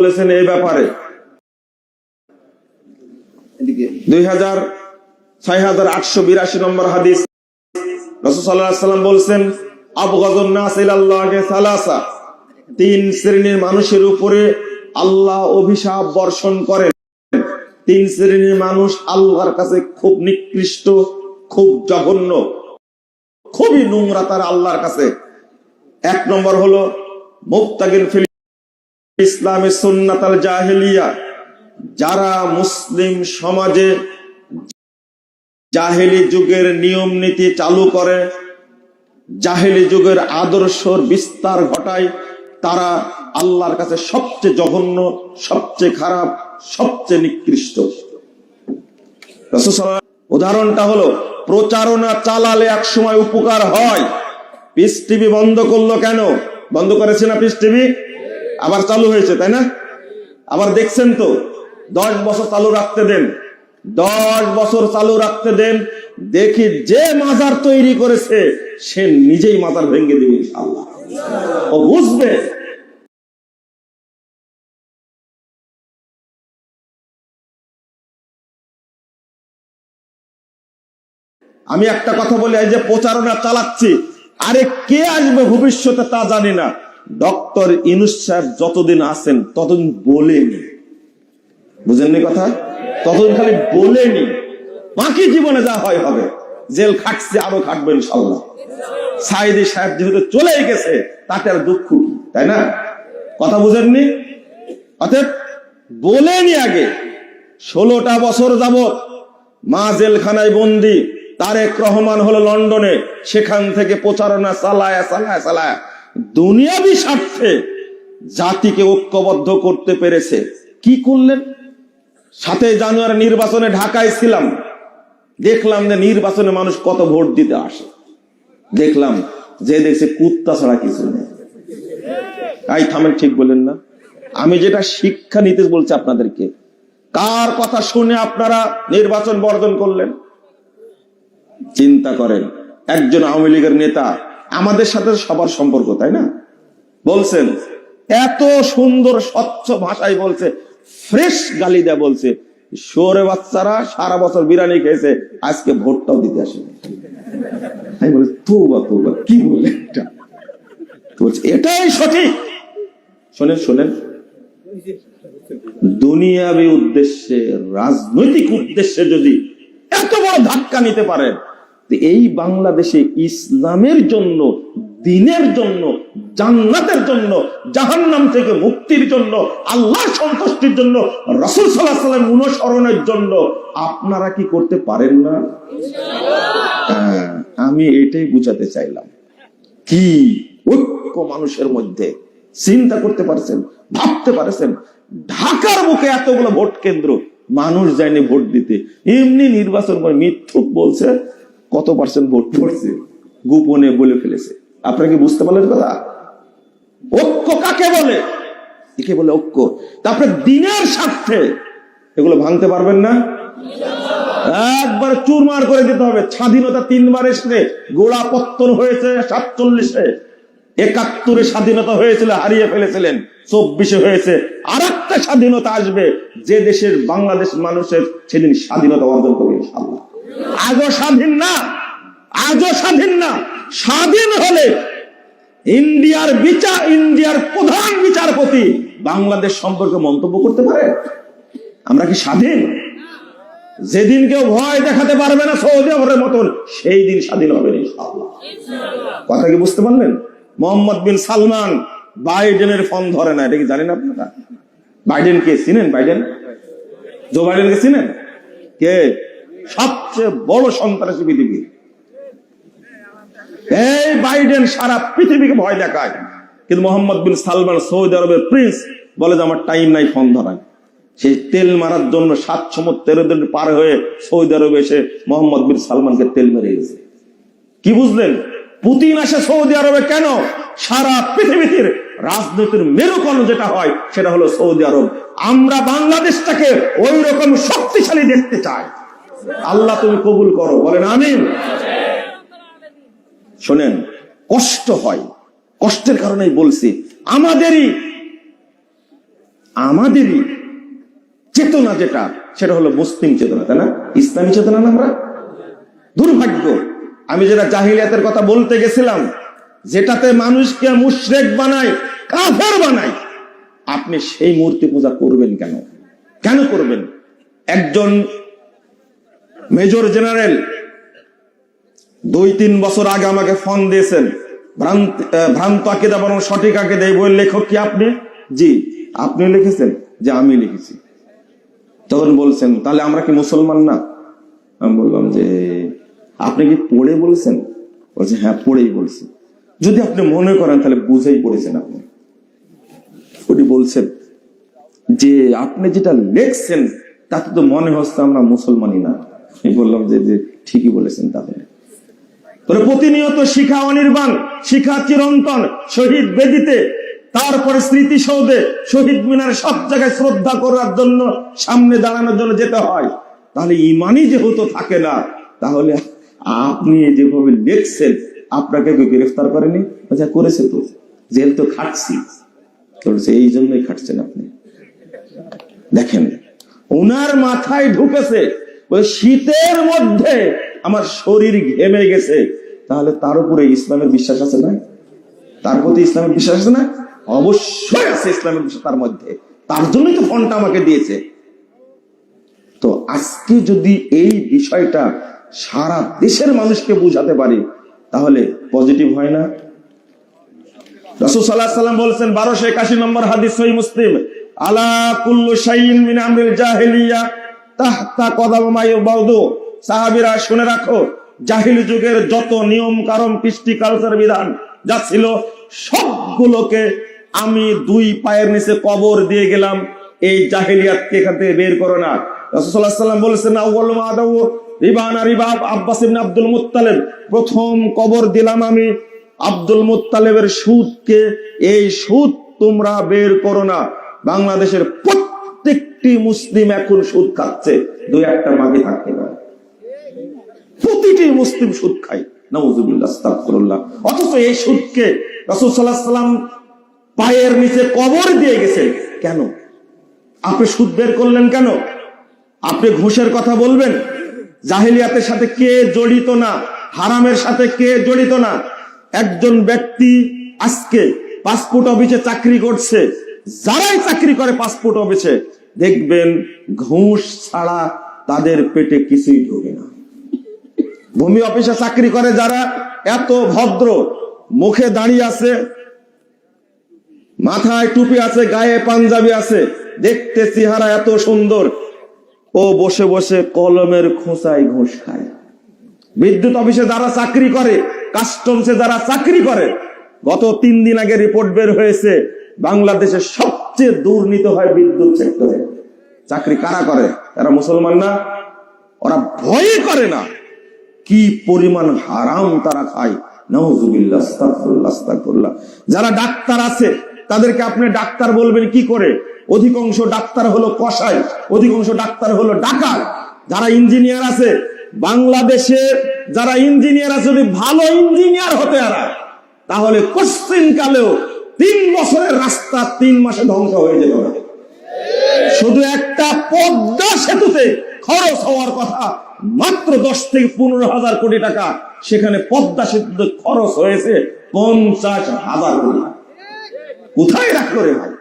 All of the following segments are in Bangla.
বলেছেন এই ব্যাপারে 6882 নম্বর হাদিস রাসূল সাল্লাল্লাহু আলাইহি ওয়াসাল্লাম বলেছেন আবগাযুন নাস ইলাল্লাহি সালাসা, তিন শ্রেণীর মানুষের উপরে আল্লাহ অভিশাপ বর্ষণ করেন। তিন শ্রেণীর মানুষ আল্লাহর কাছে খুব নিকৃষ্ট, খুব জঘন্য, খুবই নোংরা তারা আল্লাহর কাছে। এক নম্বর হলো মুবতাগিন ফিল ইসলামে সুন্নাতাল জাহেলিয়া, যারা মুসলিম সমাজে জাহেলি যুগের নিয়ম নীতি চালু করে, জাহেলি যুগের আদর্শর বিস্তার ঘটায়, তারা আল্লাহর কাছে সবচেয়ে জঘন্য, সবচেয়ে খারাপ, সবচেয়ে নিকৃষ্ট। রাসূল সাল্লাল্লাহু আলাইহি ওয়াসাল্লাম উদাহরণটা হলো, প্রচারণা চালালে এক সময় উপকার হয়। পিস টিভি বন্ধ করলো কেন? বন্ধ করেছে না পিস টিভি? আবার চালু হয়েছে, তাই না? আবার দেখছেন তো, 10 বছর চালু রাখতে দেন, 10 বছর চালু রাখতে দেন, দেখি যে মাজার তৈরি করেছে সে নিজেই মাজার ভেঙে দিবে ইনশাআল্লাহ। ও বুঝবে। আমি একটা কথা বলি, এই যে প্রচারণা চালাচ্ছি, আরে কে আসবে ভবিষ্যতে তা জানি না। ডক্টর ইউনূস সাহেব যতদিন আছেন ততদিন বলেনি, বুঝেননি কথা? ততদিন খালি বলেনি, বাকি জীবনে যা হয় হবে। জেল খাটছে, আরো খাটবে ইনশাআল্লাহ। সাইদি সাহেব যেহেতু চলেই গেছে, তাতে আর দুঃখ কি, তাই না? কথা বুঝেননি? অতএব বলেনি আগে। 16টা বছর যাবত মা জেলখানায় বন্দী, তারেক রহমান হলো লন্ডনে, সেখান থেকে প্রচারণা চালায় দুনিয়াবি স্বার্থে জাতিকে ঐক্যবদ্ধ করতে পেরেছে। কি করলেন? 7 জানুয়ারি নির্বাচনে ঢাকায় ছিলাম, দেখলাম যে নির্বাচনে মানুষ কত ভোট দিতে আসে। দেখলাম যে দেখছে কুত্তা ছাড়া কিছু নেই। তাই থামেন, ঠিক বলেন না? আমি যেটা শিক্ষা নিতে বলছি আপনাদেরকে, কার কথা শুনে আপনারা নির্বাচন বর্জন করলেন? চিন্তা করেন। একজন আওয়ামী লীগের নেতা, আমাদের সাথে সবার সম্পর্ক, তাই না? বলছেন, এত সুন্দর স্বচ্ছ ভাষায় বলছে, ফ্রেশ গালি দেয়া বলছে, শোরে বাচ্চারা সারা বছর বিরিয়ানি খেয়েছে, আজকে ভোটটাও দিতে আসে। আমি বলি তৌবা, কি বলে এটা? এটাই সঠিক। শোনেন, দুনিয়াবী উদ্দেশ্যে, রাজনৈতিক উদ্দেশ্যে যদি এত বড় ধাক্কা নিতে পারেন, এই বাংলাদেশে ইসলামের জন্য, দ্বীনের জন্য, জান্নাতের জন্য, জাহান্নাম থেকে মুক্তির জন্য, আল্লাহর সন্তুষ্টির জন্য, রাসূল সাল্লাল্লাহু আলাইহি ওয়াসাল্লাম অনুসরণের জন্য আপনারা কি করতে পারেন না? আমি এটাই বুঝাতে চাইলাম। কি ঐক্য মানুষের মধ্যে! চিন্তা করতে পারছেন, ভাবতে পারছেন? ঢাকার বুকে এতগুলো ভোট কেন্দ্র, মানুষ যায়নি ভোট দিতে, এমনি নির্বাচন করে মিথ্যুক বলছে কত পার্সেন্ট ভোট পড়ছে, গোপনে বলে ফেলেছে। আপনারা কি বুঝতে পারলেন কথা? ঐক্য কাকে বলে? একে বলে ঐক্য। তারপরে দ্বীনের স্বার্থে এগুলো ভাঙতে পারবেন না, একবার চুরমার করে দিতে হবে। স্বাধীনতা 3 বার এসে গোড়া পত্তন হয়েছে, 47-এ, 71-এ স্বাধীনতা হয়েছিল, হারিয়ে ফেলেছিলেন, 24-এ হয়েছে। আর একটা স্বাধীনতা আসবে, যে দেশের বাংলাদেশ মানুষের সেদিন স্বাধীনতা অর্জন করবে ইনশাআল্লাহ। আজও স্বাধীন না। স্বাধীন হলে ইন্ডিয়ার প্রধান বিচারপতি বাংলাদেশ সম্পর্কে মন্তব্য করতে পারে। আমরা কি স্বাধীন? যেদিন কেউ ভয় দেখাতে পারবে না সৌদি আরবের মতন, সেই দিন স্বাধীন হবে ইনশাআল্লাহ। কথা কি বুঝতে পারলেন? মোহাম্মদ বিন সালমান বাইডেনের ফোন ধরে না, এটা কি জানেন আপনারা? বাইডেন কে চিনেন? জো বাইডেনকে চিনেন? কে? সবচেয়ে বড় সন্ত্রাসী পৃথিবীর। এই বাইডেন সারা পৃথিবীকে ভয় দেখায়, কিন্তু মোহাম্মদ বিন সালমান সৌদি আরবের প্রিন্স বলে যে আমার টাইম নাই ফোন ধরায়। সেই তেল মারার জন্য 7 সমুদ্র 13 দিন পার হয়ে সৌদি আরবে এসে মোহাম্মদ বিন সালমানকে তেল মেরে গেছে। কি বুঝলেন? পুতিন আসে সৌদি আরবে কেন? সারা পৃথিবীর রাজনীতির মেরুকরণ যেটা হয় সেটা হলো সৌদি আরব। আমরা বাংলাদেশটাকে ওই রকম শক্তিশালী দেখতে চাই। আল্লাহ তুমি কবুল করো, বলেন আমিন। শোনেন, কষ্ট হয়, কষ্টের কারণেই বলছি, আমাদেরই আমাদেরই চেতনা যেটা, সেটা হলো মুসলিম চেতনা, তাই না? ইসলামী চেতনা না। আমরা দুর্ভাগ্য, আমি যেটা জাহিলিয়াতের কথা বলতে গেছিলাম, যেটাতে মানুষকে মুশরিক বানায়, কাফের বানায়, আপনি সেই মূর্তি পূজা করবেন কেন? কেন করবেন? একজন মেজর জেনারেল 2-3 বছর আগে আমাকে ফোন দিয়েছেন, ভ্রান্ত আকিদা বরং সঠিক আকিদা, এই বইয়ের লেখক কি আপনি? জি। আপনি লিখেছেন? যে আমি লিখেছি। তখন বলছেন, তাহলে আমরা কি মুসলমান না? আমি বললাম যে আপনি কি পড়ে বলছেন? বলছে হ্যাঁ, পড়েই বলছি। যদি আপনি মনে করেন তাহলে বুঝেই পড়েছেন আপনি। উনি বলছেন যে আপনি যেটা লেখছেন তাতে তো মনে হচ্ছে আমরা মুসলমানই না। আমি বললাম যে ঠিকই বলেছেন। তাহলে প্রতিনিয়ত শিখা অনির্বাণ, শিখা চিরন্তন, শহীদ বেদিতে, তারপরে স্মৃতিসৌধে, শহীদ মিনারে, সব জায়গায় শ্রদ্ধা করার জন্য, সামনে দাঁড়ানোর জন্য যেতে হয়। তাহলে ইমানই যেহেতু থাকে না, তাহলে আপনি যেভাবে লেখছেন, আপনাকে কেউ গ্রেফতার করেনি? আচ্ছা, করেছে তো, জেল তো খাটছি। এই জন্যই খাটছেন আপনি। দেখেন, ওনার মাথায় ঢুকেছে ওই শীতের মধ্যে আমার শরীর ঘেমে গেছে, তাহলে তার উপরে ইসলামের বিশ্বাস আছে না? তার প্রতি ইসলামের বিশ্বাস আছে না? অবশ্যই আছে ইসলামের বিশ্বাস তার মধ্যে। তার জন্যই তো ফোনটা আমাকে দিয়েছে। তো আজকে যদি এই বিষয়টা সারা দেশের মানুষকে বুঝাতে পারি, তাহলে পজিটিভ হয় না? রাসূল সাল্লাল্লাহু আলাইহি ওয়াসাল্লাম বলেছেন, 1281 নম্বর হাদিস, সহিহ মুসলিম, আলা কুল্লু শাইইন মিন আমরিল জাহিলিয়া তাহতা কদামা ইউবাদু। সাহাবীরা শুনে রাখো, জাহিলি যুগের যত নিয়ম কানুন, কৃষ্টি, কালচার, বিধান যা ছিল, সবগুলোকে আমি 2 পায়ের নিচে কবর দিয়ে গেলাম। এই জাহিলিয়াতকে এখান থেকে বের করো না। রাসূল সাল্লাল্লাহু আলাইহি ওয়াসাল্লাম বলেছেন, আউয়ালু মা আদাউ রিবানা রিবাব আব্বাস ইবনে আব্দুল মুত্তালিব, প্রথম কবর দিলাম আমি আব্দুল মুত্তালিবের সুদকে। এই সুদ তোমরা বের করো না। বাংলাদেশের প্রত্যেকটি মুসলিম এখন সুদ খাচ্ছে, 2-1টা মাগে থাকতে পারে। প্রতিটি মুসলিম সুদ খায়, নাউযুবিল্লাহ, আস্তাগফিরুল্লাহ। অথচ এই সুদকে রাসূল সাল্লাল্লাহু আলাইহি ওয়াসাল্লাম পায়ের নিচে কবর দিয়ে গেছেন। কেন আপনি সুদ বের করলেন? কেন আপনি ঘুষের কথা বলবেন? জাহিলিয়াতের সাথে কে জড়িত না? হারামের সাথে কে জড়িত না? একজন ব্যক্তি আজকে পাসপোর্ট অফিসে চাকরি করছে, যারাই চাকরি করে পাসপোর্ট অফিসে, দেখবেন ঘুষ ছাড়া তাদের পেটে কিছুই ঢোকে না। ভূমি অফিসে চাকরি করে যারা, এত ভদ্র, মুখে দাঁড়িয়ে আছে, মাথায় টুপি আছে, গায়ে পাঞ্জাবি আছে, দেখতে চেহারা এত সুন্দর, ও বসে বসে কলমের খোঁচায় ঘুষ খায়। বিদ্যুৎ অফিসে যারা চাকরি করে, কাস্টমসে যারা চাকরি করে, গত 3 দিন আগে রিপোর্ট বের হয়েছে, বাংলাদেশে সবচেয়ে দুর্নীতি হয় বিদ্যুৎ সেক্টরে। চাকরি কারা করে? এরা মুসলমান না? ওরা ভয় করে না কি পরিমাণ হারাম তারা খায়। নাউযুবিল্লাহ, আস্তাগফিরুল্লাহ, আস্তাগফিরুল্লাহ। যারা ডাক্তার আছে, তাদেরকে আপনি ডাক্তার বলবেন কি করে? অধিকাংশ ডাক্তার হলো কসাই, অধিকাংশ ডাক্তার হলো ডাকাত। যারা ইঞ্জিনিয়ার আছে, বাংলাদেশে যারা ইঞ্জিনিয়ার আছে, যদি ভালো ইঞ্জিনিয়ার হতে এরা, তাহলে কোশ্চিন কালেও 3 বছরের রাস্তা 3 মাসে ধ্বংস হয়ে যেত না। শুধু একটা পদ্মা সেতুতে খরচ হওয়ার কথা মাত্র 10 থেকে 15,000 কোটি টাকা, সেখানে পদ্মা সেতুতে খরচ হয়েছে 50,000 কোটি। কোথায় রাখলো রে ভাই?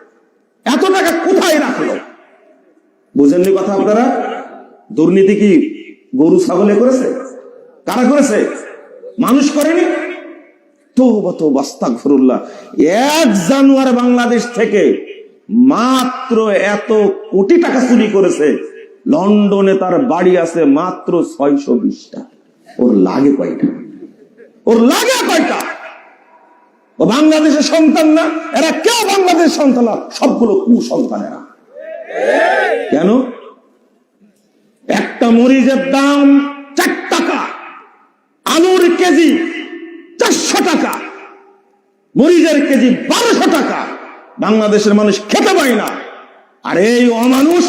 এত টাকা কোথায় রাখলো? বুঝেননি কথা আপনারা? দুর্নীতি কি গরু ছাগলে করেছে? কারা করেছে? মানুষ করেনি? তওবা তওবা, আস্তাগফিরুল্লাহ। 1 জানুয়ারি বাংলাদেশ থেকে মাত্র এত কোটি টাকা চুরি করেছে। লন্ডনে তার বাড়ি আছে মাত্র 620টা। ওর লাগে কয়টা? ওর লাগে কয়টা? ও বাংলাদেশের সন্তান না? এরা কেউ বাংলাদেশের সন্তান না, সবগুলো কুসন্তানেরা। কেন? একটা মরিচের দাম 4 টাকা, আলুর কেজি 400 টাকা, মরিচের কেজি 1200 টাকা। বাংলাদেশের মানুষ খেতে পায় না। আর এই অমানুষ,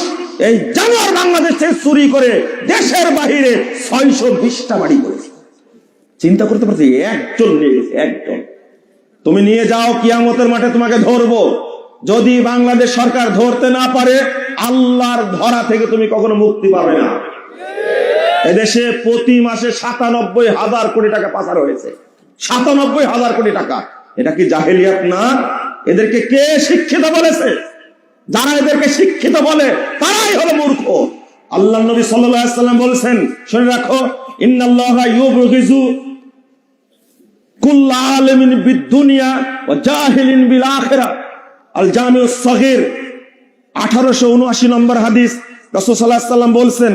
এই জানোয়ার বাংলাদেশ থেকে চুরি করে দেশের বাহিরে 620টা বাড়ি করেছে। চিন্তা করতে পারছি? একজন নিয়ে গেছে, একজন। তুমি নিয়ে যাও, কিয়ামতের মাঠে তোমাকে ধরবো। যদি বাংলাদেশ সরকার ধরতে না পারে, আল্লাহর ধরা থেকে তুমি কখনো মুক্তি পাবে না। এদেশে প্রতি মাসে ৯৭,০০০ কোটি টাকা পাচার হয়েছে, ৯৭,০০০ কোটি টাকা। এটা কি জাহেলিয়াত না? এদেরকে কে শিক্ষিত বলেছে? যারা এদেরকে শিক্ষিত বলে তারাই হলো মূর্খ। আল্লাহ নবী সাল্লাল্লাহু আলাইহি ওয়াসাল্লাম বলেছেন, শুনে রাখো, ইন্নাল্লাহা ইউবগিযু কুল্লা আলিমিন বিদ-দুনিয়া ওয়া জাহিলিন বিল আখিরাহ। আল জামিউস সগীর 1879 নম্বর হাদিস। রাসূল সাল্লাল্লাহু আলাইহি ওয়াসাল্লাম বলেছেন,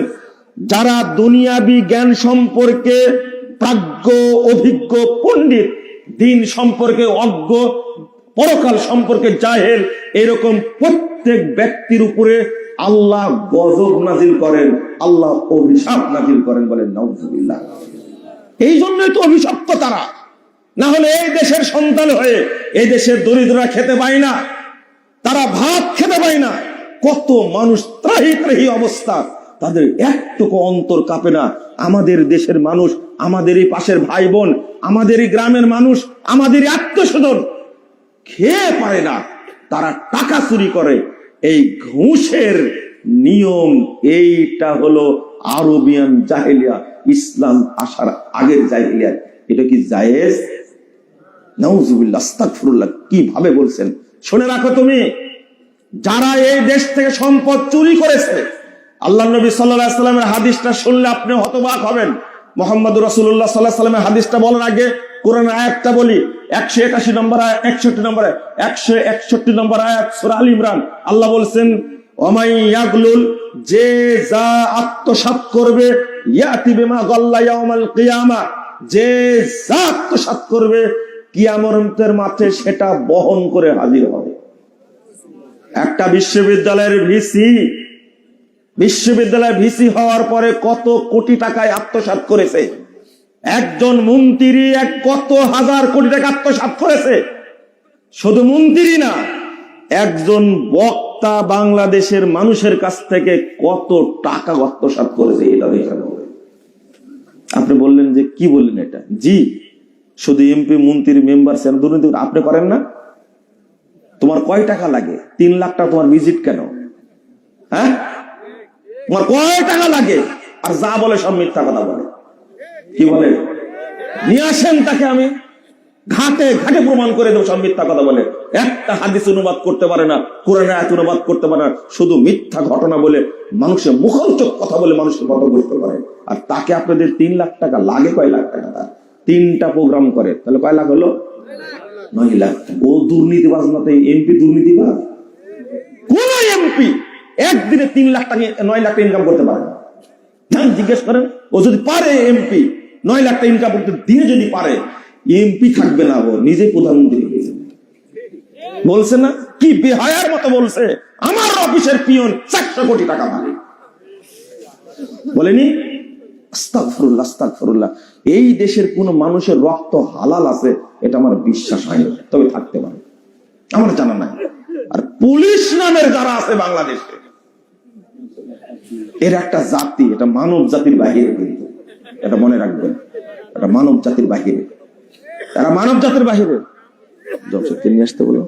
যারা দুনিয়াবি জ্ঞান সম্পর্কে প্রাজ্ঞ, অভিজ্ঞ, পণ্ডিত, দিন সম্পর্কে অজ্ঞ, পরকাল সম্পর্কে জাহেল, এরকম প্রত্যেক ব্যক্তির উপরে আল্লাহ গজব নাজিল করেন, আল্লাহ অভিশাপ নাজিল করেন। বলেন নাউযুবিল্লাহ। এই জন্যই তো অভিশপ্ত তারা। না হলে এই দেশের সন্তান হয়ে এই দেশের দরিদ্ররা খেতে পায় না, তারা ভাত খেতে পায় না। কত মানুষ ত্রাহি ত্রাহি অবস্থা, তাদের একটুকু অন্তর কাঁপে না। আমাদের দেশের মানুষ, আমাদেরই পাশের ভাই বোন, আমাদেরই গ্রামের মানুষ, আমাদেরই আত্মীয়স্বজন খেয়ে পারে না, তারা টাকা চুরি করে। এই ঘুষের নিয়ম, এইটা হলো আরবিয়ান জাহেলিয়া, ইসলাম আসার আগের জাহেলিয়া। এটা কি জায়েজ? নাউযুবিল্লাহ, আস্তাগফিরুল্লাহ। কিভাবে বলছেন? শুনে রাখো তুমি, যারা এই দেশ থেকে সম্পদ চুরি করেছে, আল্লাহ নবী সাল্লাল্লাহু আলাইহি ওয়াসাল্লামের হাদিসটা শুনলে আপনি হতবাক হবেন। মুহাম্মদ রাসূলুল্লাহ সাল্লাল্লাহু আলাইহি ওয়াসাল্লামের হাদিসটা বলার আগে কোরআন আয়াতটা বলি। 181 নম্বর আয়াত, 61 নম্বর আয়াত, 161 নম্বর আয়াত সূরা আল ইমরান। আল্লাহ বলেন, ওমাই ইয়াগলুল, যে যা আত্মসাৎ করবে, ইয়াতি বিমা গাল্লা ইয়াউমাল কিয়ামা, যে যা আত্মসাৎ করবে কিয়ামতের মাঠে সেটা বহন করে হাজির হবে। একটা বিশ্ববিদ্যালয়ের ভিসি হওয়ার পরে কত কোটি টাকায় আত্মসাৎ করেছে। একজন মন্ত্রী কত হাজার কোটি টাকা আত্মসাৎ করেছে। শুধু মন্ত্রী না, একজন বক্তা বাংলাদেশের মানুষের কাছ থেকে কত টাকা আত্মসাৎ করেছে, এটা দেখেন। আপনি বললেন যে কি বললেন এটা? জি, শুধু এমপি, মন্ত্রী, মেম্বার দুর্নীতি আপনি করেন না? তোমার কয় টাকা লাগে? 3 লাখ টাকা তোমার ভিজিট কেন? হ্যাঁ, তোমার কয় টাকা লাগে? আর যা বলে সব মিথ্যা কথা বলে। কি বলে? নিয়ে আসেন তাকে, আমি ঘাটে ঘাটে প্রমাণ করে দেবো সব মিথ্যা কথা বলে। একটা হাদিস অনুবাদ করতে পারে না, কোরআন আয়াত অনুবাদ করতে পারে না, শুধু মিথ্যা ঘটনা বলে, মানুষের মুখরোচক কথা বলে মানুষকে পথভ্রষ্ট করে। আর তাকে আপনাদের 3 লাখ টাকা লাগে। কয় লাখ টাকা? তার 3টা প্রোগ্রাম করে, তাহলে কয় লাখ হলো? 9 লাখ। ও দুর্নীতিবাজ না? এমপি দুর্নীতিবাজ? কোন এমপি একদিনে 3 লাখ টাকা, 9 লাখ টাকা ইনকাম করতে পারে না? জিজ্ঞেস করেন। ও যদি পারে এমপি 9 লাখ টাকা ইনকাম করতে, দিনে যদি পারে, এমপি থাকবে না, ও নিজে প্রধানমন্ত্রী বলছে না? কি বেহায়ার মতো বলছে, আমার অফিসের পিয়ন 400 কোটি টাকা পাবে। বলেনি? আস্তাগফিরুল্লাহ, আস্তাগফিরুল্লাহ। এই দেশের কোন মানুষের রক্ত হালাল আছে এটা আমার বিশ্বাস হয় না, তবে থাকতে পারে, আমার জানা নাই। আর পুলিশ নামের যারা আছে বাংলাদেশে, এর একটা জাতি, এটা মানব জাতির বাহিরে, কিন্তু এটা মনে রাখবেন, এটা মানব জাতির বাহিরে, এরা মানব জাতির বাহিরে। জবসে নিয়ে আসতে বলো,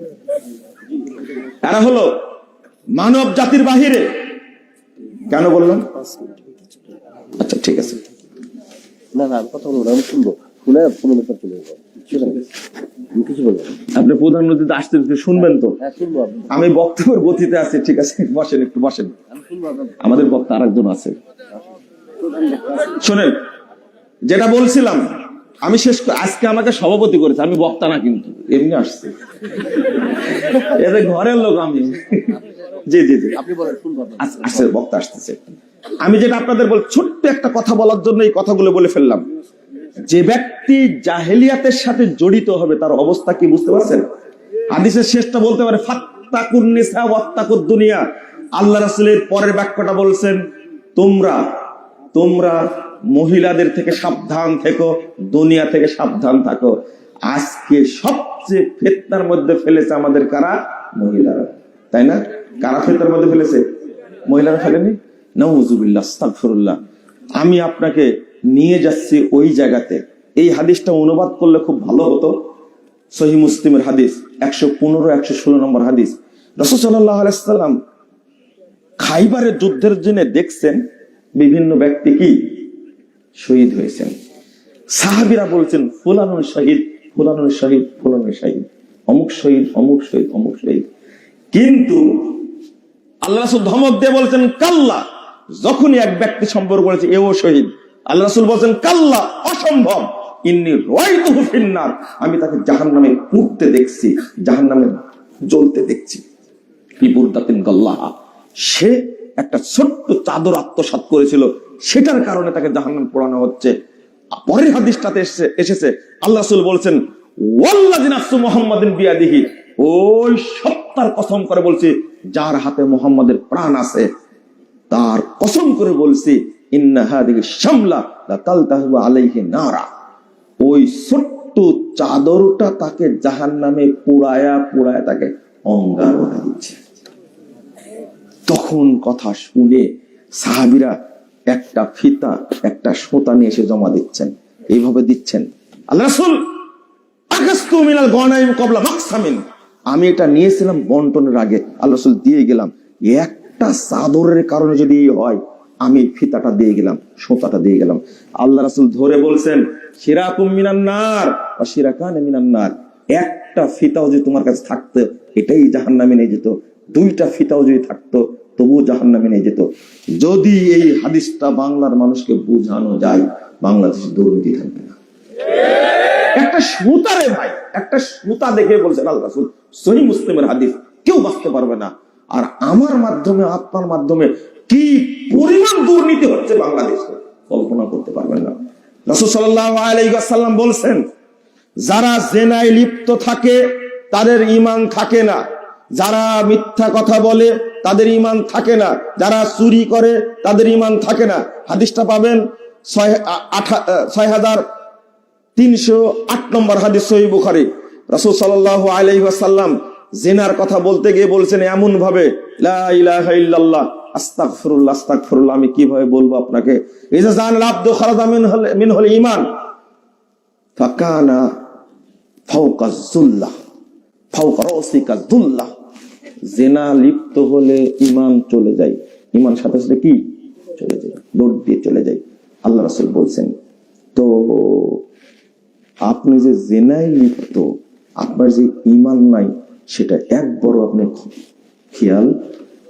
এরা হলো মানব জাতির বাহিরে। কেন বললাম? আচ্ছা ঠিক আছে, না না আমি কথা বলবো, আমি শুনবো, শুনে কোনো ব্যাপার চলে যাবো, কিছু বলবো। আপনি প্রধানমন্ত্রী আসতে শুনবেন তো? হ্যাঁ শুনবো। আমি বক্তব্যের গতিতে আছি, ঠিক আছে, বসেন, একটু বসেন। আমাদের বক্তা আরেকজন আছে, শোনেন। যেটা বলছিলাম, আমি শেষ, আজকে আমাকে সভাপতি করেছে, আমি বক্তা না কিন্তু, এমনি আসছে, এদের ঘরের লোক আমি। জি জি জি, আপনি বলেন, শুনবো। আসছে, বক্তা আসতেছে। আমি যেটা আপনাদের বল, ছোট্ট একটা কথা বলার জন্য এই কথাগুলো বলে ফেললাম। যে ব্যক্তি জাহেলিয়াতের সাথে জড়িত হবে তার অবস্থা কি বুঝতে পারছেন? হাদিসের শেষটা বলতে পারে, ফাত্তাকুন নিসা ওয়াত্তাকুদ দুনিয়া। আল্লাহ রাসূলের পরের বাক্যটা বলছেন, তোমরা মহিলাদের থেকে সাবধান থেকো, দুনিয়া থেকে সাবধান থাকো। আজকে সবচেয়ে ফিতনার মধ্যে ফেলেছে আমাদের কারা? মহিলারা, তাই না? কারা ফিতনার মধ্যে ফেলেছে? মহিলারা ফেলেনি? নাউযুবিল্লাহ, আস্তাগফিরুল্লাহ। আমি আপনাকে নিয়ে যাচ্ছি ওই জায়গাতে। এই হাদিসটা অনুবাদ করলে খুব ভালো হতো। সহিহ মুসলিমের হাদিস 115, 116 নম্বর হাদিস। রাসূল সাল্লাল্লাহু আলাইহি ওয়াসাল্লাম খাইবারের যুদ্ধের জন্য দেখছেন বিভিন্ন ব্যক্তি কি শহীদ হয়েছেন। সাহাবীরা বলছেন ফুলানুর শহীদ, ফুলানুর শহীদ, ফুলানুর শহীদ, অমুক শহীদ, অমুক শহীদ, অমুক শহীদ। কিন্তু আল্লাহ রাসূল ধমক দিয়ে বলছেন কাল্লা। যখনই এক ব্যক্তি সম্পর্ক করেছে এও শহীদ, আল্লাহ রাসূল বলছেন কাল্লা, অসম্ভব, ইন্নী রাআইতুহু ফিন্নার, আমি তাকে জাহান্নামে পুড়তে দেখছি, জাহান্নামে জ্বলতে দেখছি। বিবুরদাতিন গাল্লাহা, সে একটা ছোট্ট চাদর আত্মসাৎ করেছিল, সেটার কারণে তাকে জাহান্নামে পোড়ানো হচ্ছে। পরের হাদিসটাতে এসেছে আল্লাহ রাসূল বলছেন ওয়াল্লাযী নাফসু মুহাম্মাদিন বিয়াদিহি, ওই সত্তার কসম করে বলছি যার হাতে মুহাম্মাদের প্রাণ আছে, তার কসম করে বলছি ইন্না হাদিহি শামলা লাতালতাহু আলাইহি নারা, ওই ছোট্ট চাদরটা তাকে জাহান্নামে পুড়ায়া পুড়ায়া তাকে অঙ্গার করে দিচ্ছে। তখন কথা শুনে সাহাবীরা একটা ফিতা একটা সুতা নিয়ে এসে জমা দিচ্ছেন, এইভাবে দিচ্ছেন। আল্লাহ রাসূল আকাস্তু মিনাল গনাইম ক্বাবলা মাকসামিন, আমি এটা নিয়েছিলাম বন্টনের আগে, আল্লাহ রাসূল দিয়ে গেলাম। একটা চাদরের কারণে যদি হয়, আমি ফিতাটা দিয়ে গেলাম, সুতাটা দিয়ে গেলাম। আল্লাহ রাসূল ধরে বলছেন শিরাকুম মিনান নার ওয়া শিরাকানা মিনান নার, একটা ফিতাও যদি তোমার কাছে থাকতো এটাই জাহান্নামে নিয়ে যেত, দুইটা ফিতাও যদি থাকতো তবুও জাহান্নামে নিয়ে যেত। যদি এই হাদিসটা বাংলার মানুষকে বোঝানো যায়, বাংলাদেশে দুর্নীতি থাকবে না। একটা সুতা রে ভাই, একটা সুতা দেখে বলছেন আল্লাহ রাসূল, সহিহ মুসলিমের হাদিস, কেউ বাঁচতে পারবে না। আর আমার মাধ্যমে আপনার মাধ্যমে কি পরিমাণ দুর্নীতি হচ্ছে বাংলাদেশে কল্পনা করতে পারবেন না। রাসূল সাল্লাল্লাহু আলাইহি ওয়াসাল্লাম বলছেন যারা জেনায় লিপ্ত থাকে তাদের ঈমান থাকে না, যারা মিথ্যা কথা বলে তাদের ঈমান থাকে না, যারা চুরি করে তাদের ঈমান থাকে না। হাদিসটা পাবেন 6308 নম্বর হাদিস, সহিহ বুখারী। রাসূল সাল্লাল্লাহু আলাইহি ওয়াসাল্লাম জিনার কথা বলতে গিয়ে বলছেন এমন ভাবে, লা ইলাহা ইল্লাল্লাহ আস্তাগফিরুল্লাহ আস্তাগফিরুল্লাহ, আমি কিভাবে বলবো আপনাকে, ইজা জানাল আবদু খারাজা মিনহুল ঈমান ফাকানা ফাওকা যুল্লাহ ফাওকা রাসিকা যুল্লাহ, জিনা লিপ্ত হলে ঈমান চলে যায়, ঈমান সাথে সাথে কি চলে যায়, দৌড় দিয়ে চলে যায়। আল্লাহ রাসূল বলছেন তো আপনি যে জিনায় লিপ্ত, আপনার যে ঈমান নাই, সেটা একবারও আপনি খেয়াল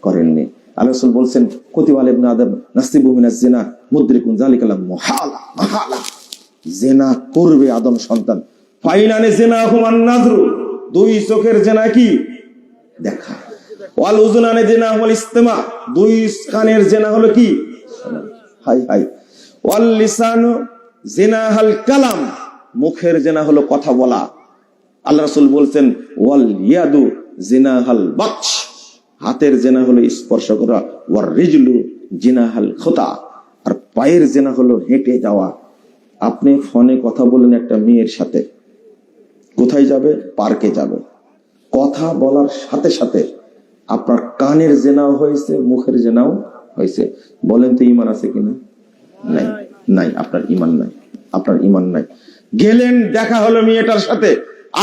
করেননি। আল্লাহ রাসূল বলছেন কুতিবা আলা ইবনে আদম নাসিবু মিনাজ জিনা মুদরিকুন যালিকা মুহালা মাহালা, জিনা করবে আদম সন্তান। ফাইনানে জিনাহুম আন-নাযরু, দুই চোখের জিনা কি দেখা, ওয়াল উযুনানে জিনাহুল ইসতিমা, দুই কানের জিনা হলো কি শোনা, হাই হাই, ওয়াল লিসানু জিনাহাল কালাম, মুখের জিনা হলো কথা বলা। আল্লাহ রাসূল বলছেন ওয়াল ইয়াদু জিনাহাল বাতশ, হাতের জিনা হলো স্পর্শ করা, ওয়ার রিজলু জিনাহাল খুতা, আর পায়ের জিনা হলো হেঁটে যাওয়া। আপনি ফোনে কথা বলেন একটা মেয়ের সাথে, কোথায় যাবে? পার্কে যাবে, কথা বলার সাথে সাথে আপনার কানের জেনাও হয়েছে, মুখের জেনাও হয়েছে। বলেন তো ঈমান আছে কিনা? নাই, নাই, আপনার ঈমান নাই, আপনার ঈমান নাই। গেলেন, দেখা হলো মেয়েটার সাথে,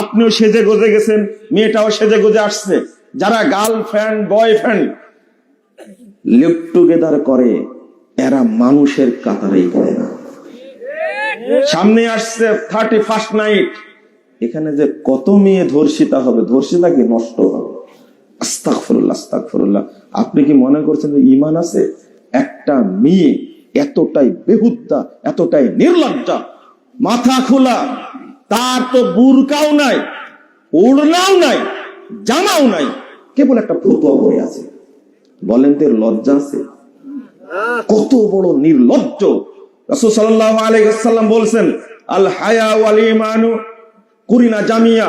আপনিও সেজে গুজে গেছেন, মেয়েটাও সেজে গুজে আসছে। যারা গার্লফ্রেন্ড বয়ফ্রেন্ড লিভ টুগেদার করে, এরা মানুষের কাতারেই পড়ে না। সামনে আসছে 31st নাইট, এখানে যে কত মেয়ে ধর্ষিতা হবে, ধর্ষিতা কি নষ্ট হবে। আস্তাগফিরুল্লাহ আস্তাগফিরুল্লাহ। আপনি কি মনে করছেন যে ঈমান আছে? একটা মেয়ে এতটাই বেহুদ্দা, এতটাই নির্লজ্জা, মাথা খোলা, তার তো বুরকাও নাই, ওড়নাও নাই, জামাও নাই, কেবল একটা ফতুয়া পরে আছে। বলেন তো এর লজ্জা আছে? কত বড় নির্লজ্জ। রাসূল সাল্লাল্লাহু আলাইহি ওয়াসাল্লাম বলছেন আল হায়া ওয়াল ঈমানু কুরিনা জামিয়া,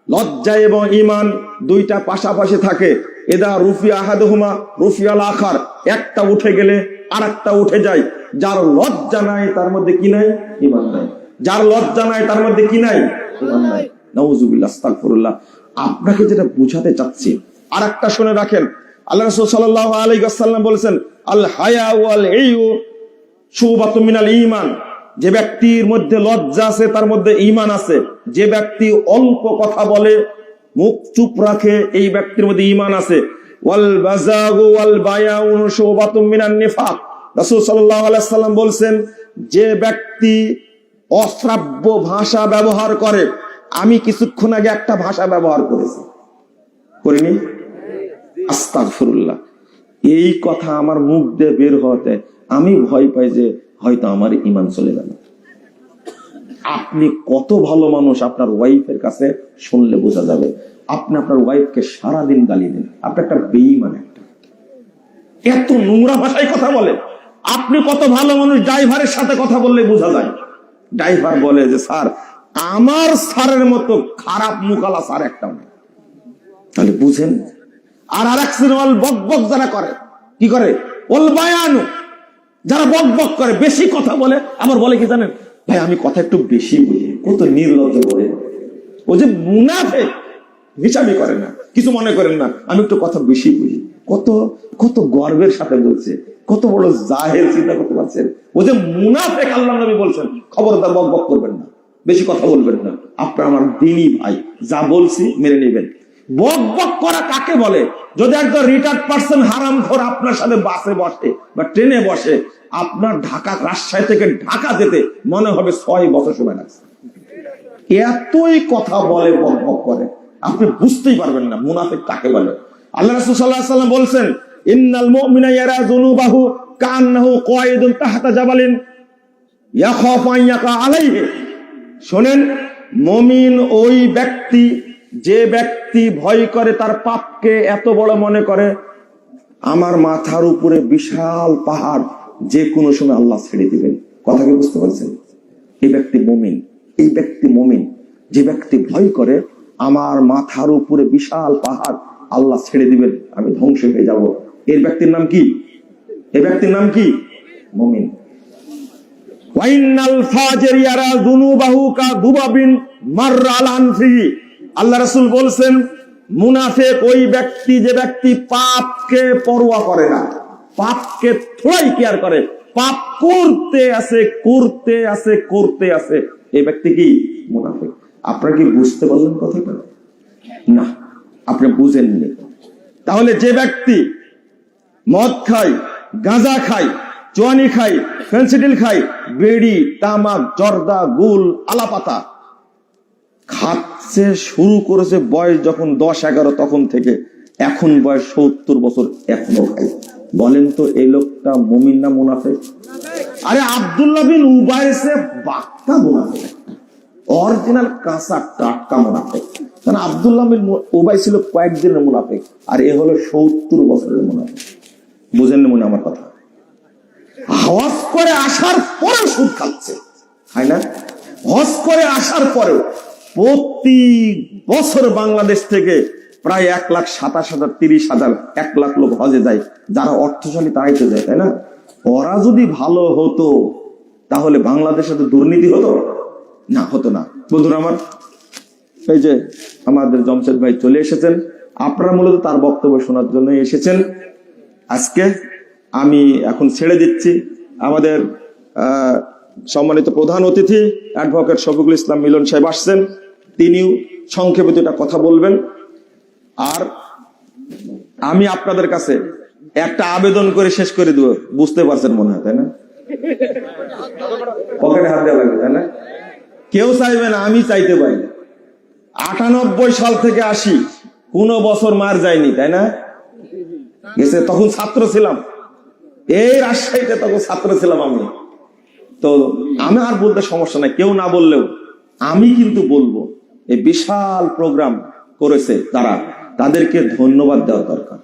লজ্জা এবং ঈমান দুইটা পাশাপাশি থাকে। এদা রুফিয়া আহাদুহুমা রুফিয়াল আখার, একটা উঠে গেলে আরেকটা উঠে যায়। যার লজ্জা নাই তার মধ্যে কি নাই? ঈমান নাই। যার লজ্জা নাই তার মধ্যে কি নাই? ঈমান নাই। নাউযুবিল্লাহ আস্তাগফিরুল্লাহ। আপনাকে যেটা বুঝাতে চাচ্ছি আরেকটা শুনে রাখেন। আল্লাহ রাসূল সাল্লাল্লাহু আলাইহি ওয়াসাল্লাম বলেছেন আল হায়া ওয়াল ইউ শুবাতুম মিনাল ঈমান, যে ব্যক্তির মধ্যে লজ্জা আছে তার মধ্যে ঈমান আছে। যে ব্যক্তি অল্প কথা বলে, মুখ চুপ রাখে, এই ব্যক্তির মধ্যে ঈমান আছে। ওয়াল বাযাগু ওয়াল বায়াউ শুবাতুম মিনান নিফাক। রাসূল সাল্লাল্লাহু আলাইহি ওয়াসাল্লাম বলছেন, যে ব্যক্তি অশ্রাব্য ভাষা ব্যবহার করে, আমি কিছুক্ষণ আগে একটা ভাষা ব্যবহার করেছি, করিনি? আস্তাগফিরুল্লাহ। এই কথা আমার মুখ দিয়ে বের হতে আমি ভয় পাই যে হয়তো আমার ঈমান চলে গেল। আপনি কত ভালো মানুষ আপনার ওয়াইফের কাছে শুনলে বোঝা যাবে। আপনি আপনার ওয়াইফকে সারাদিন গালি দেন, আপনি একটা বেঈমান, একটা এত নোংরা ভাষায় কথা বলে। আপনি কত ভালো মানুষ, ড্রাইভারের সাথে কথা বললে বোঝা যায়। ড্রাইভার বলে যে স্যার, আমার স্যারের মতো খারাপ মুকালা স্যার একটা নেই। তাহলে বুঝেন। আর আরেক সিনেমাল বক বক যারা করে, কি করে? ওল বায়ানু, যারা বক বক করে, বেশি কথা বলে, আবার বলে কি জানেন ভাই, আমি কথা একটু বেশি বুঝি। কত নির্লজ্জ বলে। ও যে মুনাফিক, হিসাবই করে না, কিছু মনে করেন না, আমি একটু কথা বেশি বুঝি। কত কত গর্বের সাথে বলছে, কত বড় জাহেল, চিন্তা করতে পারছেন? ও যে মুনাফিক, আল্লাহর নবী বলছেন খবরদার বক বক করবেন না, বেশি কথা বলবেন না। আপনার আমার দিনই ভাই, যা বলছি মেনে নেবেন। বক বক করা কাকে বলে? যদি একজন রিটার্ড পার্সন হারামখোর আপনার সাথে বাসে বসে বা ট্রেনে বসে, আপনার ঢাকা, রাজশাহী থেকে ঢাকা যেতে মনে হবে 6 বছর সময় লাগছে। এতই কথা বলে, বক বক করে, আপনি বুঝতেই পারবেন না মুনাফিক কাকে বলে। আল্লাহ রাসূল সাল্লাল্লাহু আলাইহি ওয়াসাল্লাম বলছেন, ইন্নাল মুমিনা ইয়ারা যুনুবাহু কান্নাহু কায়িদুন তাহতা জাবালিন ইয়াখাফু আন ইয়াকা আলাইহি। শুনেন, মুমিন ওই ব্যক্তি, যে ব্যক্তি ভয় করে তার পাপকে এত বড় মনে করে, আমার মাথার উপরে বিশাল পাহাড় যে কোনো সময় আল্লাহ ছেড়ে দিবেন। কথা কি বুঝতে পারছেন? এই ব্যক্তি মুমিন, এই ব্যক্তি মুমিন। যে ব্যক্তি ভয় করে আমার মাথার উপরে বিশাল পাহাড় আল্লাহ ছেড়ে দিবেন, আমি ধ্বংস হয়ে যাব, এই ব্যক্তির নাম কি? এই ব্যক্তির নাম কি? মুমিন। ওয়াইনাল ফাজির ইয়ারা যুনুবাহু কা দুবাবিন মাররা আলা আনফিহি। আল্লাহ রাসূল বলছেন, মুনাফিক ওই ব্যক্তি, যে ব্যক্তি পাপকে পরোয়া করে না, পাপকে থোড়াই কেয়ার করে, পাপ করতে আছে করতে আছে করতে আছে, এই ব্যক্তি কি? মুনাফিক। আপনারা কি বুঝতে পারলেন কথাটা? না, আপনি বুঝেননি। তাহলে যে ব্যক্তি মদ খায়, গাঁজা খায়, চুয়ানি খায়, ফেন্সিডিল খায়, বেড়ি, তামাক, জর্দা, গুল, আলাপাতা খাচ্ছে, শুরু করেছে বয়স যখন 10-11 তখন থেকে, এখন বয়স 70 বছর, এখনো খায়, বলেন তো এই লোকটা মুমিন না মুনাফিক? আরে আব্দুল্লাহ বিন উবাইসে বাক্কা মুনাফিক, অরিজিনাল কাঁচা টাটকা মুনাফিক। কারণ আব্দুল্লাহ বিন উবাই ছিল কয়েকদিনের মুনাফিক, আর এ হলো 70 বছরের মুনাফিক। বুঝেন না মনে আমার কথা? হজ করে আসার পরেও সুদ খাচ্ছে, তাই না? হজ করে আসার পরেও প্রতি বছর বাংলাদেশ থেকে প্রায় 1,27,000, 30,000, 1 লাখ লোক হজে যায়। যারা অর্থশালী তারাই তো যায়, তাই না? ওরা যদি ভালো হতো তাহলে বাংলাদেশে তো দুর্নীতি হতো না, হতো না। বন্ধুরা আমার, এই যে আমাদের জমশেদ ভাই চলে এসেছেন, আপনারা মূলত তার বক্তব্য শোনার জন্য এসেছেন। আজকে আমি এখন ছেড়ে দিচ্ছি আমাদের সম্মানিত প্রধান অতিথি অ্যাডভোকেট শফিকুল ইসলাম মিলন সাহেব আসছেন, তিনিও সংক্ষেপে দুটা কথা বলবেন। আর আমি আপনাদের কাছে একটা আবেদন করে শেষ করে দেব, বুঝতে পারছেন মনে হয়, তাই না? পকেটে হাত দেওয়া লাগবে, তাই না? কেউ চাইবে না, আমি চাইতে পারি। 98 সাল থেকে 80 কোন বছর মার যায়নি, তাই না? গেছে, তখন ছাত্র ছিলাম, এই রাজশাহীতে তখন ছাত্র ছিলাম আমি। তো আমি আর বলতে সমস্যা নাই, কেউ না বললেও আমি কিন্তু বলবো, এই বিশাল প্রোগ্রাম করেছে তারা, তাদেরকে ধন্যবাদ দেওয়া দরকার।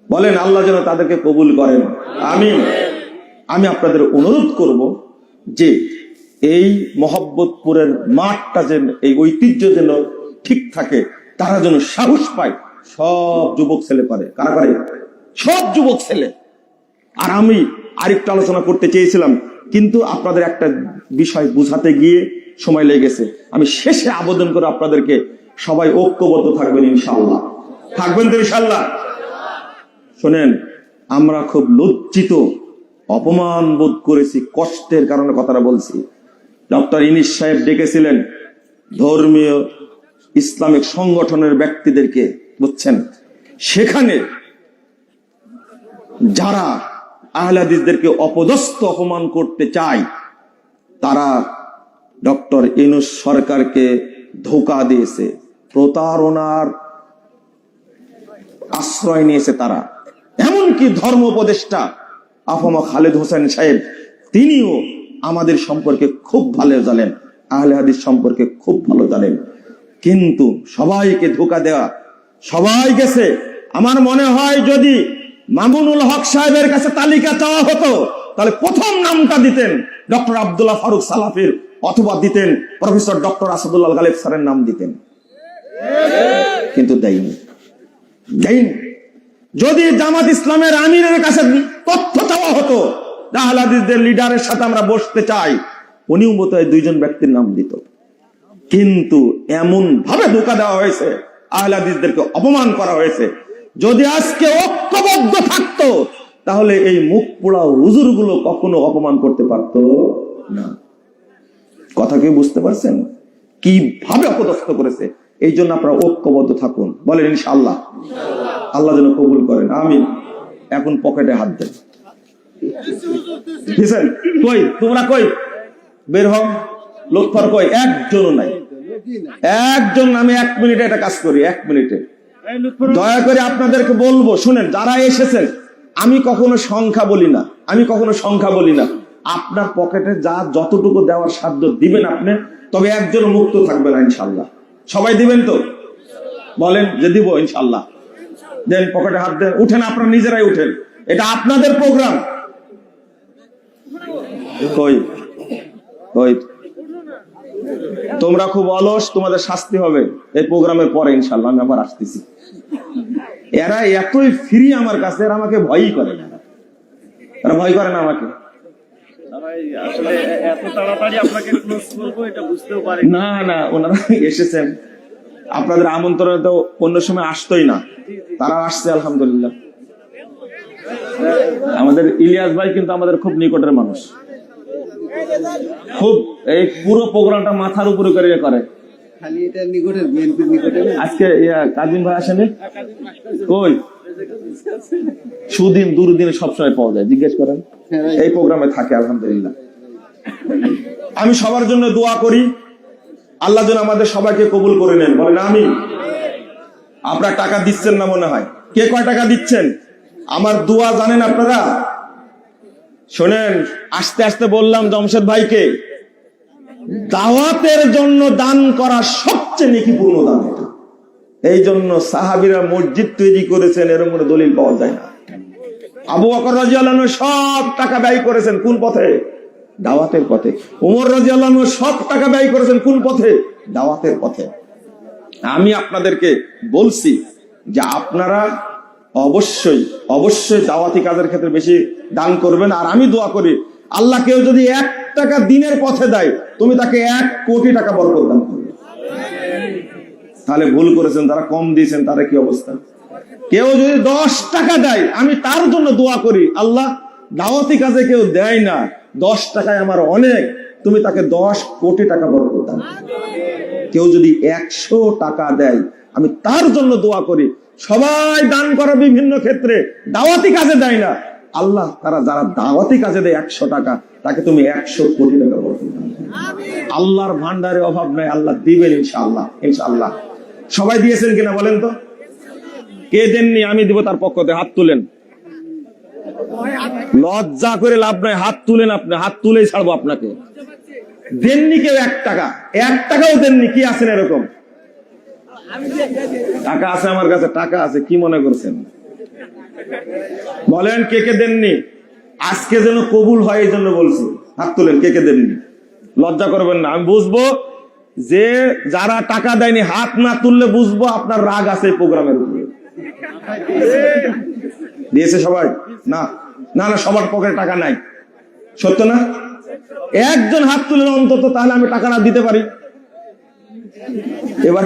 বলেন আল্লাহ যেন তাদেরকে কবুল করেন, আমিন। আমি আপনাদের অনুরোধ করব যে এই মহব্বতপুরের মাঠটা যেন, এই ঐতিহ্য যেন ঠিক থাকে, তারা যেন সাহস পায়। সব যুবক ছেলে পারে, কারা পারে? সব যুবক ছেলে। আর আমি আরেকটা আলোচনা করতে চেয়েছিলাম, কিন্তু আপনাদের একটা বিষয় বুঝাতে গিয়ে সময় লেগেছে। আমি শেষে আবেদন করে আপনাদেরকে, সবাই ঐক্যবদ্ধ থাকবেন ইনশাআল্লাহ। থাকবেন তো ইনশাআল্লাহ? শোনেন, আমরা খুব লজ্জিত, অপমান বোধ করেছি, কষ্টের কারণে কথাটা বলছি। ডক্টর ইউনূস সাহেব ডেকেছিলেন ধর্মীয় ইসলামিক সংগঠনের ব্যক্তিদেরকে, বুঝছেন, সেখানে যারা আহলে হাদিসদেরকে অপদস্থ অপমান করতে চায় তারা ডক্টর ইউনূস সরকারকে ধোঁকা দিয়েছে, প্রতারণার আশ্রয় নিয়েছে তারা। এমনকি ধর্ম উপদেষ্টা আফমা খালেদ হোসেন সাহেব, তিনিও আমাদের সম্পর্কে খুব ভালো জানেন, আহলে হাদিস সম্পর্কে খুব ভালো জানেন, কিন্তু সবাইকে ধোঁকা দেওয়া, সবাই গেছে। আমার মনে হয় যদি মামুনুল হক সাহেবের কাছে তালিকা চাওয়া হতো তাহলে প্রথম নামটা দিতেন ডক্টর আব্দুল্লাহ ফারুক সালাফির, অথবা দিতেন প্রফেসর ডক্টর আসাদুল্লাহ গালিব স্যারের নাম দিতেন, কিন্তু দেয়নি। যদি জামাত ইসলামের আমিরের কাছে তথ্য চাওয়া হতো আহলে হাদিসদের লিডারের সাথে আমরা বসতে চাই, উনিও বোধহয় দুইজন ব্যক্তির নাম দিত। কিন্তু এমন ভাবে ধোঁকা দেওয়া হয়েছে, আহলে হাদিসদেরকে অপমান করা হয়েছে। যদি আজকে ঐক্যবদ্ধ থাকতো তাহলে এই মুখ পোড়া হুজুরগুলো কখনো অপমান করতে পারতো না। কথা কি বুঝতে পারছেন কিভাবে অপদস্থ করেছে? এই জন্য আপনারা ঐক্যবদ্ধ থাকুন, বলেন ইনশাআল্লাহ। আল্লাহ যেন কবুল করেন, আমিন। এখন পকেটে হাত দেন। কই তোমরা, কই বের হও, লোকফর কই? একজনও নাই, একজন। আমি 1 মিনিটে এটা কাজ করি, 1 মিনিটে। দয়া করে আপনাদেরকে বলবো, শুনেন, যারা এসেছেন, আমি কখনো সংখ্যা বলি না, আমি কখনো সংখ্যা বলি না। আপনার পকেটে যা যতটুকু দেওয়ার সাধ্য দিবেন আপনি, তবে একজন মুক্ত থাকবে না ইনশাল্লাহ। সবাই দিবেন তো? বলেন যে দিব ইনশাল্লাহ। দেন, পকেটে হাত দেন, উঠেন, আপনারা নিজেরাই উঠেন, এটা আপনাদের প্রোগ্রাম। কই কই তোমরা খুব অলস, তোমাদের শাস্তি হবে এই প্রোগ্রামের পরে ইনশাল্লাহ। আমি আবার আসতেছি। এরা এতই ফ্রি আমার কাছে, এরা আমাকে ভয়ই করে না, এরা ভয় করে না আমাকে। না না, ওনারা এসেছেন, আপনাদের আমন্ত্রণে তো অন্য সময় আসতোই না, তারা আসছে আলহামদুলিল্লাহ। আমাদের ইলিয়াস ভাই কিন্তু আমাদের খুব নিকটের মানুষ, খুব এই পুরো প্রোগ্রামটা মাথার উপরে করে। আজকে কাজিম ভাই আসেনি, কই? সুদিন দুর্দিনে সবসময় পাওয়া যায়, জিজ্ঞেস করেন, এই প্রোগ্রামে থাকে আলহামদুলিল্লাহ। আমি সবার জন্য দোয়া করি, আল্লাহ যেন আমাদের সবাইকে কবুল করে নেন, বলেন আমিন। আপনারা টাকা দিচ্ছেন না মনে হয়, কে কয় টাকা দিচ্ছেন? আমার দোয়া জানেন আপনারা? শোনেন, আস্তে আস্তে বললাম জমশেদ ভাইকে, দাওয়াতের জন্য দান করা সবচেয়ে নেকিপূর্ণ দান। এই জন্য সাহাবীরা মসজিদ তৈরি করেছেন, এরকম কোনো দলিল পাওয়া যায় না। আবু বকর রাদিয়াল্লাহু আনহু সব টাকা ব্যয় করেছেন কোন পথে? দাওয়াতের পথে। ওমর রাদিয়াল্লাহু আনহু সব টাকা ব্যয় করেছেন কোন পথে? দাওয়াতের পথে। আমি আপনাদেরকে বলছি যে আপনারা অবশ্যই অবশ্যই দাওয়াতি কাজের ক্ষেত্রে বেশি দান করবেন। আর আমি দোয়া করি, আল্লাহ কেউ যদি 1 টাকা দিনের পথে দেয়, তুমি তাকে 1 কোটি টাকা বরকত দান করবে। তাহলে ভুল করেছেন, তারা কম দিয়েছেন, তারা কি অবস্থা? কেউ যদি 10 টাকা দেয়, আমি তার জন্য দোয়া করি, আল্লাহ দাওয়াতি কাজে কেউ দেয় না, 10 টাকায় আমার অনেক, তুমি তাকে 10 কোটি টাকা বরকত দান। কেউ যদি 100 টাকা দেয়, আমি তার জন্য দোয়া করি। সবাই দান করে বিভিন্ন ক্ষেত্রে, দাওয়াতি কাজে দেয় না, আল্লাহ তারা যারা দাওয়াতি কাজে দেয় 100 টাকা, তাকে তুমি 100 কোটি টাকা বরকত দান। আল্লাহর ভান্ডারে অভাব নাই, আল্লাহ দিবেন ইনশাআল্লাহ, ইনশাআল্লাহ। সবাই দিয়েছেন কিনা বলেন তো? কে দেননি? আমি দিব তার পক্ষ থেকে, হাত তুলেন। লজ্জা করে লাভ নাই, হাত তুলেন। আপনি হাত তুলেই ছাড়বো আপনাকে। দেননি কেউ 1 টাকা? 1 টাকাও দেননি? কি আছেন এরকম? টাকা আছে আমার কাছে, টাকা আছে, কি মনে করছেন? বলেন কে কে দেননি? আজকে যেন কবুল হয় এই জন্য বলছি, হাত তুলেন কে কে দেননি। লজ্জা করবেন না, আমি বুঝবো যে যারা টাকা দেয়নি, হাত না তুললে বুঝবো আপনার রাগ আছে এই প্রোগ্রামের উপরে। দিয়েছে সবাই? না না না, সবার পকেটে টাকা নাই, সত্য না? একজন হাত তুলেন অন্তত, তাহলে আমি টাকা না দিতে পারি। এবার